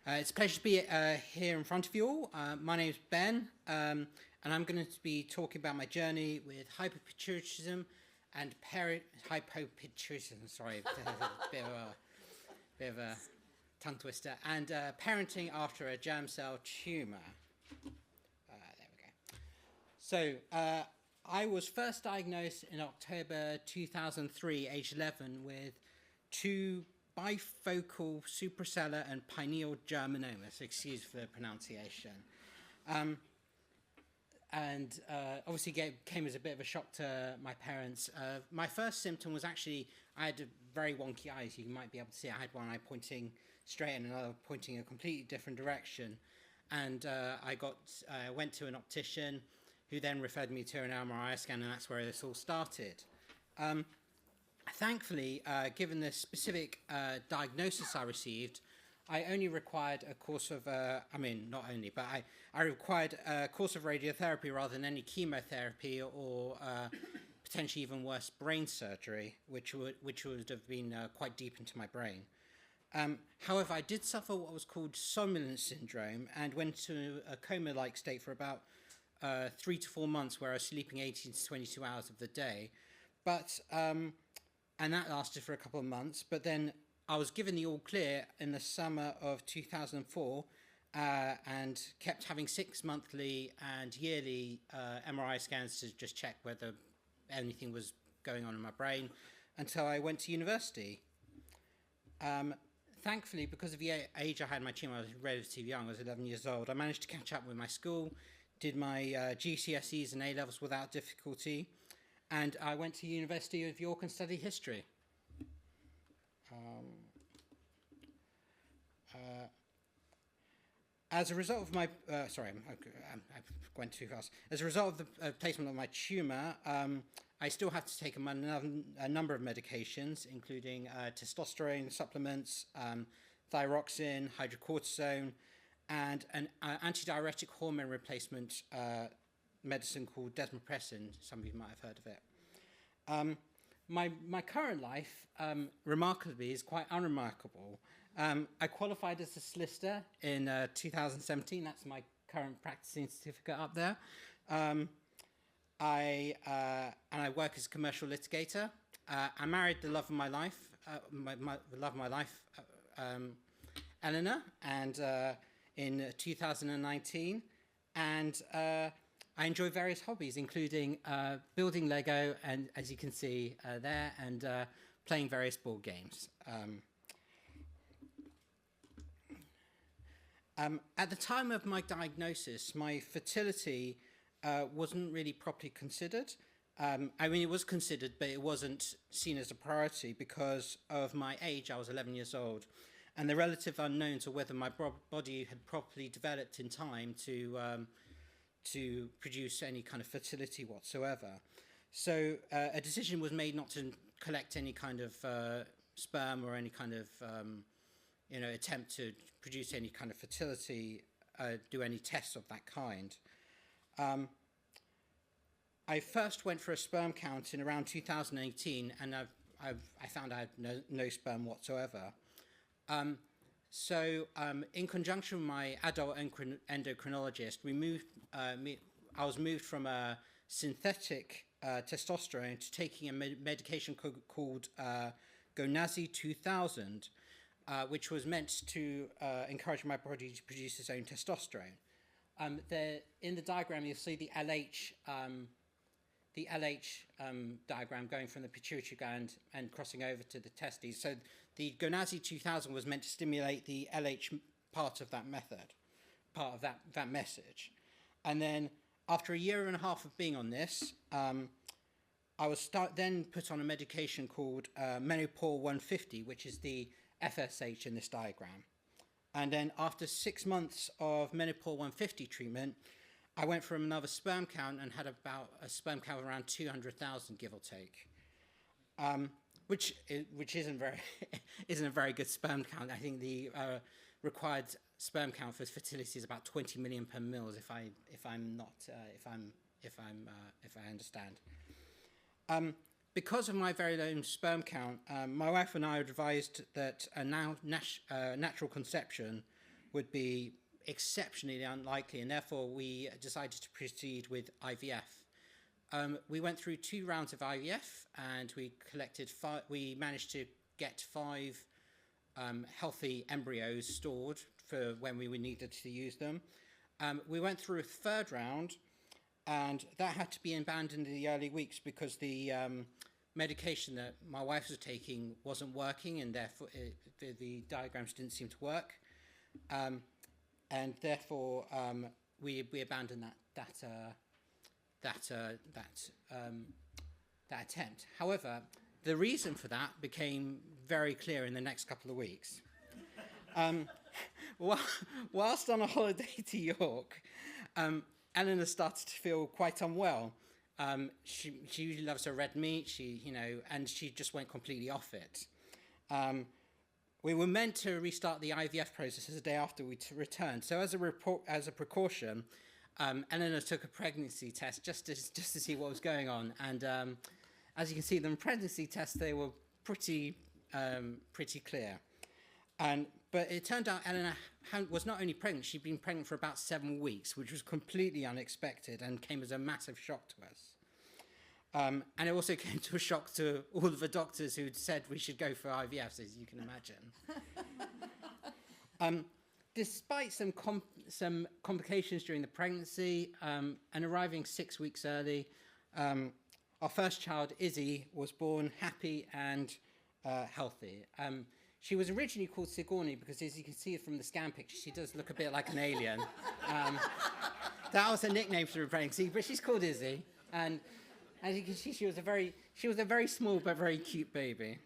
It's a pleasure to be here in front of you all. My name is Ben, and I'm going to be talking about my journey with hypopituitarism and hypopituitarism. Sorry, bit of a tongue twister. And parenting after a germ cell tumour. There we go. So I was first diagnosed in October 2003, age 11, with two bifocal suprasellar and pineal germinomas, excuse for the pronunciation. Obviously came as a bit of a shock to my parents. My first symptom was actually, I had very wonky eyes. You might be able to see I had one eye pointing straight and another pointing a completely different direction. And I went to an optician who then referred me to an MRI scan, and that's where this all started. Thankfully, given the specific diagnosis I received, I only required a course of, not only, but I required a course of radiotherapy rather than any chemotherapy or potentially even worse, brain surgery, which would have been quite deep into my brain. However, I did suffer what was called somnolence syndrome and went into a coma-like state for about 3 to 4 months, where I was sleeping 18 to 22 hours of the day. And that lasted for a couple of months. But then I was given the all clear in the summer of 2004 and kept having 6 monthly and yearly MRI scans to just check whether anything was going on in my brain until I went to university. Thankfully, because of the age I had my tumour, I was relatively young, I was 11 years old, I managed to catch up with my school, did my GCSEs and A-levels without difficulty, and I went to the University of York and studied history. As a result of my, I went too fast. As a result of the placement of my tumour, I still have to take a number of medications, including testosterone supplements, thyroxine, hydrocortisone, and an antidiuretic hormone replacement medicine called desmopressin. Some of you might have heard of it. My current life, remarkably, is quite unremarkable. I qualified as a solicitor in 2017. That's my current practicing certificate up there. I work as a commercial litigator. I married the love of my life, Eleanor, and in 2019, and I enjoy various hobbies, including building Lego, and as you can see there, and playing various board games. At the time of my diagnosis, my fertility wasn't really properly considered. It was considered, but it wasn't seen as a priority because of my age. I was 11 years old, and the relative unknowns of whether my body had properly developed in time to produce any kind of fertility whatsoever. So a decision was made not to collect any kind of sperm or any kind of attempt to produce any kind of fertility, do any tests of that kind. I first went for a sperm count in around 2018, and I found I had no sperm whatsoever. In conjunction with my adult endocrinologist, I was moved from a synthetic testosterone to taking a medication called Gonasi 2000, which was meant to encourage my body to produce its own testosterone. In the diagram, you'll see the LH diagram going from the pituitary gland and crossing over to the testes. So the Gonasi 2000 was meant to stimulate the LH part of that method, part of that message. And then after a year and a half of being on this, I was then put on a medication called Menopur 150, which is the FSH in this diagram. And then after 6 months of Menopur 150 treatment, I went for another sperm count and had about a sperm count of around 200,000, give or take, which isn't a very good sperm count. I think the required sperm count for fertility is about 20 million per mils, if I understand. Because of my very low sperm count, my wife and I were advised that a natural conception would be exceptionally unlikely, and therefore we decided to proceed with IVF. We went through 2 rounds of IVF, and we managed to get 5 healthy embryos stored for when we needed to use them. We went through a 3rd round, and that had to be abandoned in the early weeks because the medication that my wife was taking wasn't working, and therefore the diagrams didn't seem to work, and therefore we abandoned that attempt. However, the reason for that became very clear in the next couple of weeks. Whilst on a holiday to York, Eleanor started to feel quite unwell. She usually loves her red meat, and she just went completely off it. We were meant to restart the IVF process the day after we returned. So as a precaution, Eleanor took a pregnancy test just to see what was going on. And as you can see, the pregnancy tests, they were pretty clear. But it turned out Eleanor was not only pregnant, she'd been pregnant for about 7 weeks, which was completely unexpected and came as a massive shock to us. And it also came to a shock to all of the doctors who'd said we should go for IVF, as you can imagine. Despite some complications during the pregnancy and arriving 6 weeks early, our first child, Izzy, was born happy and healthy. She was originally called Sigourney because, as you can see from the scan picture, she does look a bit like an alien. That was her nickname for the pregnancy, but she's called Izzy. And as you can see, she was a very small but very cute baby.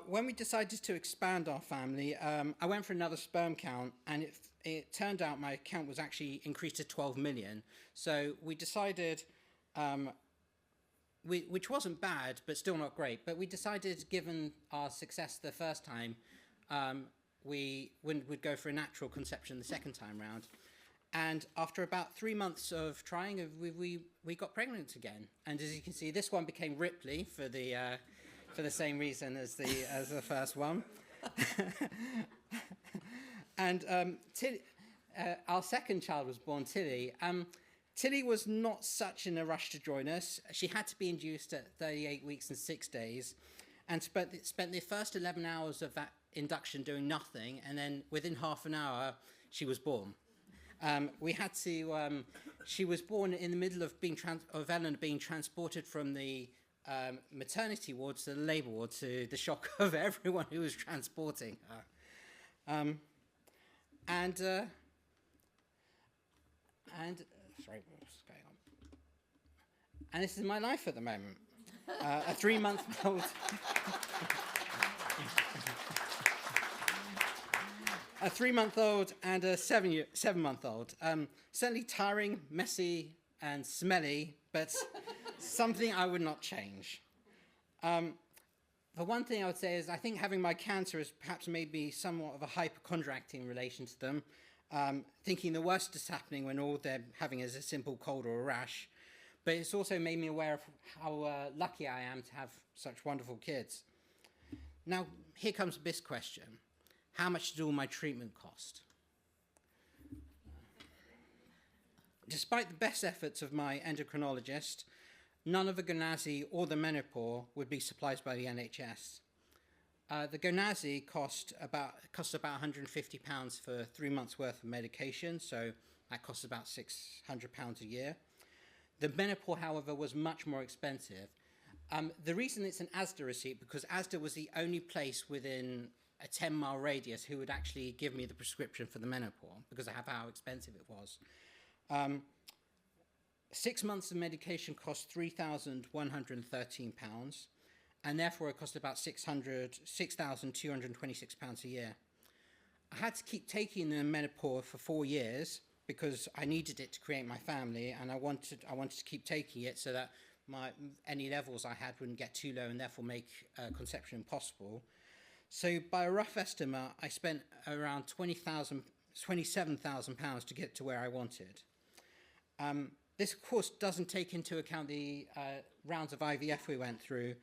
When we decided to expand our family, I went for another sperm count, and it turned out my count was actually increased to 12 million. So we decided, which wasn't bad, but still not great, but we decided, given our success the first time, we would go for a natural conception the second time round. And after about 3 months of trying, we got pregnant again. And as you can see, this one became Ripley for the same reason as the first one. And our second child was born, Tilly. Tilly was not such in a rush to join us. She had to be induced at 38 weeks and 6 days, and spent the first 11 hours of that induction doing nothing, and then within half an hour, she was born. She was born in the middle of Eleanor being transported from the maternity ward to the labour ward, to the shock of everyone who was transporting her. Sorry, what's going on? And this is my life at the moment. A 3-month-old. A 3-month-old and a 7-month-old. Certainly tiring, messy, and smelly, but something I would not change. The one thing I would say is I think having my cancer has perhaps made me somewhat of a hypochondriac in relation to them, thinking the worst is happening when all they're having is a simple cold or a rash. But it's also made me aware of how lucky I am to have such wonderful kids. Now, here comes this question. How much did all my treatment cost? Despite the best efforts of my endocrinologist, none of the Gonasi or the menopause would be supplied by the NHS. The Gonasi costs about £150 for 3 months' worth of medication, so that costs about £600 a year. The menopause, however, was much more expensive. The reason it's an Asda receipt, because Asda was the only place within a 10-mile radius who would actually give me the prescription for the menopause, because of how expensive it was. 6 months of medication cost £3,113, and therefore it cost about £6,226 a year. I had to keep taking the menopause for 4 years because I needed it to create my family, and I wanted to keep taking it so that any levels I had wouldn't get too low and therefore make conception impossible. So by a rough estimate, I spent around £27,000 to get to where I wanted. This, of course, doesn't take into account the rounds of IVF we went through,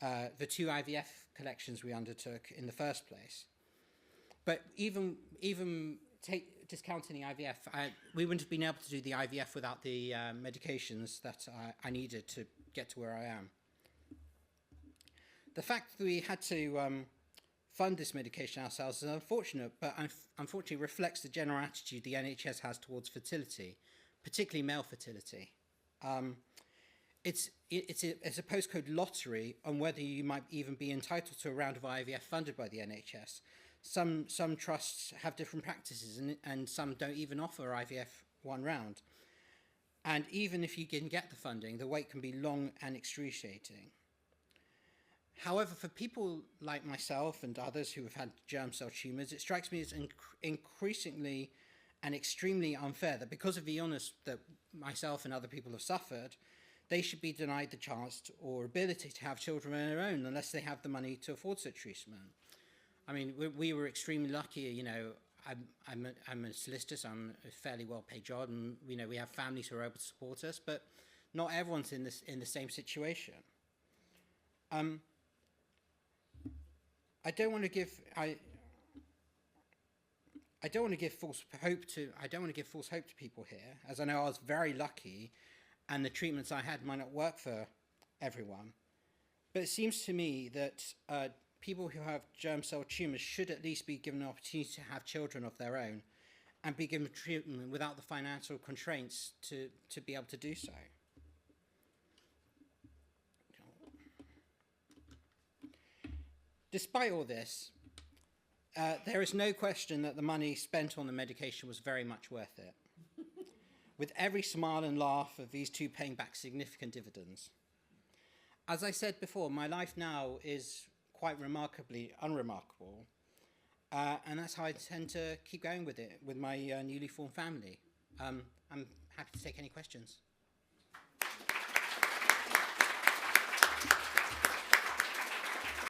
the 2 IVF collections we undertook in the first place. But even discounting the IVF, we wouldn't have been able to do the IVF without the medications that I needed to get to where I am. The fact that we had to fund this medication ourselves is unfortunate, but unfortunately reflects the general attitude the NHS has towards fertility, particularly male fertility. It's a postcode lottery on whether you might even be entitled to a round of IVF funded by the NHS. Some trusts have different practices, and some don't even offer IVF one round. And even if you can get the funding, the wait can be long and excruciating. However, for people like myself and others who have had germ cell tumours, it strikes me as increasingly and extremely unfair that because of the illness that myself and other people have suffered, they should be denied the chance or ability to have children of their own unless they have the money to afford such treatment. I mean, we were extremely lucky. You know, I'm a solicitor, so I'm a fairly well-paid job, and you know we have families who are able to support us, but not everyone's in the same situation. I don't want to give false hope to people here, as I know I was very lucky, and the treatments I had might not work for everyone. But it seems to me that people who have germ cell tumours should at least be given an opportunity to have children of their own and be given treatment without the financial constraints to be able to do so. Despite all this, there is no question that the money spent on the medication was very much worth it, with every smile and laugh of these 2 paying back significant dividends. As I said before, my life now is quite remarkably unremarkable, and that's how I tend to keep going with it with my newly formed family. I'm happy to take any questions.